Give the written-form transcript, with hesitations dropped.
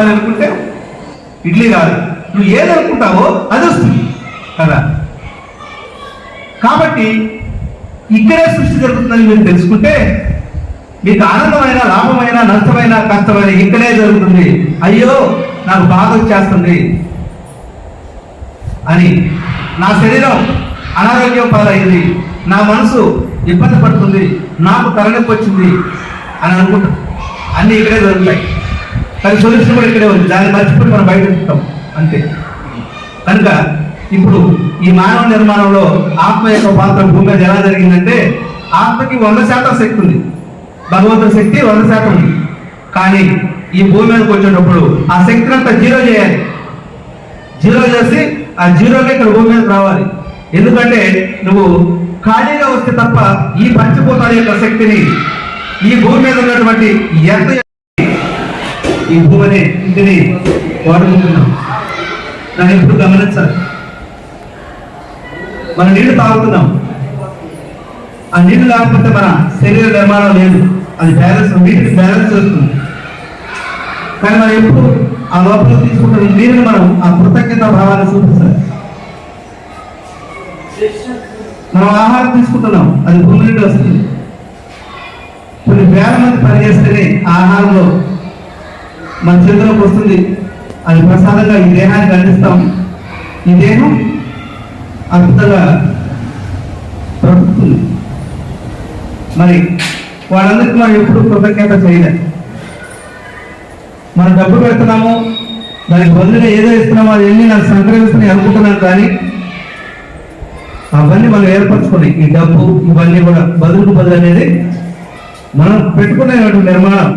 కావాలి అనుకుంటే ఇడ్లీ రాదు. నువ్వు ఏదనుకుంటావో అది వస్తుంది కదా. కాబట్టి ఇక్కడే సృష్టి జరుగుతుందని మీరు తెలుసుకుంటే మీకు ఆనందమైన, లాభమైన, నష్టమైన, కష్టమైన ఇక్కడే జరుగుతుంది. అయ్యో నాకు బాధ వచ్చేస్తుంది అని, నా శరీరం అనారోగ్యం పాలైంది, నా మనసు ఇబ్బంది పడుతుంది, నాకు తలనొప్పి వచ్చింది అని అనుకుంటాం. అన్నీ ఇక్కడే జరుగుతాయి. కానీ సొల్యూషన్ కూడా ఇక్కడే ఉంది. దాన్ని మర్చిపోయి మనం బయట ఉంటాం అంతే. కనుక ఇప్పుడు ఈ మానవ నిర్మాణంలో ఆత్మ యొక్క పాత్ర భూమి మీద ఎలా జరిగిందంటే, ఆత్మకి 100% శక్తి ఉంది, భగవంతుడి శక్తి 100% ఉంది. కానీ ఈ భూమి మీదకి వచ్చేటప్పుడు ఆ శక్తిని అంతా జీరో చేయాలి. జీరో చేసి ఆ జీరోగా ఇక్కడ భూమి మీదకి రావాలి. ఎందుకంటే నువ్వు ఖాళీగా వస్తే తప్ప ఈ పంచభూతాల యొక్క శక్తిని ఈ భూమి మీద ఉన్నటువంటి ఎంత ఈ భూమిని ఇంటిని వాడుకుంటున్నాం. దాన్ని ఎప్పుడు గమనించాలి. మన నీళ్లు తాగుతున్నాం, ఆ నీళ్లు లేకపోతే మన శరీర నిర్మాణం లేదు. అది బ్యాలెన్స్, నీటిని బ్యాలెన్స్ చేస్తుంది. కానీ మనం ఎప్పుడు ఆ లోపల తీసుకుంటున్న నీరుని మనం ఆ కృతజ్ఞత భావాన్ని చూపిస్తాం. మనం ఆహారం తీసుకుంటున్నాం, అది భూమి నుండి వస్తుంది. కొన్ని వేల మంది పనిచేస్తేనే ఆహారంలో మన చేతిలోకి వస్తుంది. అది ప్రసాదంగా ఈ దేహానికి అందిస్తాం. ఈ దేహం అద్భుతంగా బ్రతుకుతుంది. మరి వాళ్ళందరికీ మనం ఎప్పుడు కృతజ్ఞత చేయలేదు. మనం డబ్బు పెడుతున్నాము, దానికి బదులుగా ఏదో ఇస్తున్నామో అది ఎన్ని నాకు సంక్రమిస్తున్నాయి అనుకుంటున్నాను. కానీ అవన్నీ మనం ఏర్పరచుకున్నాయి. ఈ డబ్బు ఇవన్నీ కూడా బదులుకు బదులు అనేది మనం పెట్టుకునే నిర్మాణం.